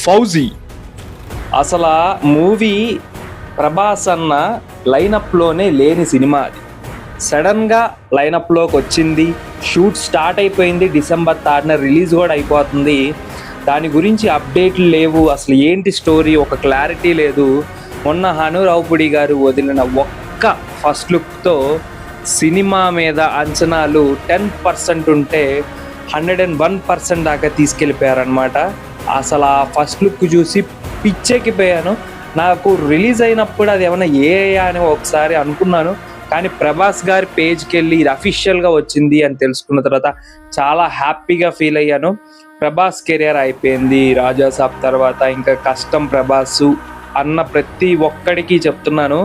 ఫౌజీ అసలు ఆ మూవీ ప్రభాస్ అన్న లైనప్లోనే లేని సినిమా అది. సడన్గా లైనప్లోకి వచ్చింది, షూట్ స్టార్ట్ అయిపోయింది, December 3 రిలీజ్ కూడా అయిపోతుంది. దాని గురించి అప్డేట్లు లేవు, అసలు ఏంటి స్టోరీ ఒక క్లారిటీ లేదు. మొన్న హను రావుపుడి గారు వదిలిన ఒక్క ఫస్ట్ లుక్తో సినిమా మీద అంచనాలు 10% ఉంటే 101% దాకా తీసుకెళ్ళిపోయారనమాట. అసలు ఆ ఫస్ట్ లుక్ చూసి పిచ్చెక్కిపోయాను. నాకు రిలీజ్ అయినప్పుడు అది ఏమైనా అని ఒకసారి అనుకున్నాను, కానీ ప్రభాస్ గారి పేజ్కి వెళ్ళి ఇది అఫీషియల్గా వచ్చింది అని తెలుసుకున్న తర్వాత చాలా హ్యాపీగా ఫీల్ అయ్యాను. ప్రభాస్ కెరియర్ అయిపోయింది, రాజాసాబ్ తర్వాత ఇంకా కష్టం ప్రభాసు అన్న ప్రతి ఒక్కడికి చెప్తున్నాను,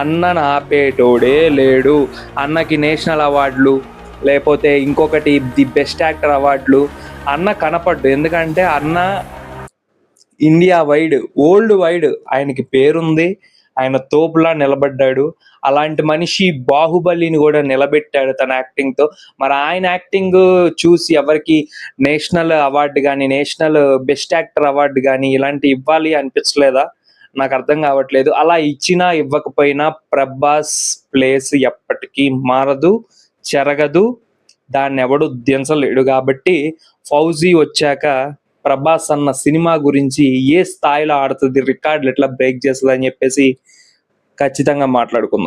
అన్నను ఆపేటోడే లేడు. అన్నకి నేషనల్ అవార్డులు లేకపోతే ఇంకొకటి ది బెస్ట్ యాక్టర్ అవార్డులు అన్న కనపడ్డు. ఎందుకంటే అన్న ఇండియా వైడ్, వరల్డ్ వైడ్ ఆయనకి పేరుంది, ఆయన తోపులా నిలబడ్డాడు. అలాంటి మనిషి బాహుబలిని కూడా నిలబెట్టాడు తన యాక్టింగ్తో. మరి ఆయన యాక్టింగ్ చూసి ఎవరికి నేషనల్ అవార్డు కానీ నేషనల్ బెస్ట్ యాక్టర్ అవార్డు కానీ ఇలాంటి ఇవ్వాలి అనిపించలేదా? నాకు అర్థం కావట్లేదు. అలా ఇచ్చినా ఇవ్వకపోయినా ప్రభాస్ ప్లేస్ ఎప్పటికీ మారదు, చెరగదు, దాన్ని ఎవడు దించలేడు. కాబట్టి ఫౌజీ వచ్చాక ప్రభాస్ అన్న సినిమా గురించి ఏ స్థాయిలో ఆడుతుంది, రికార్డులు ఎట్లా బ్రేక్ చేస్తుంది అని చెప్పేసి ఖచ్చితంగా మాట్లాడుకుందాం.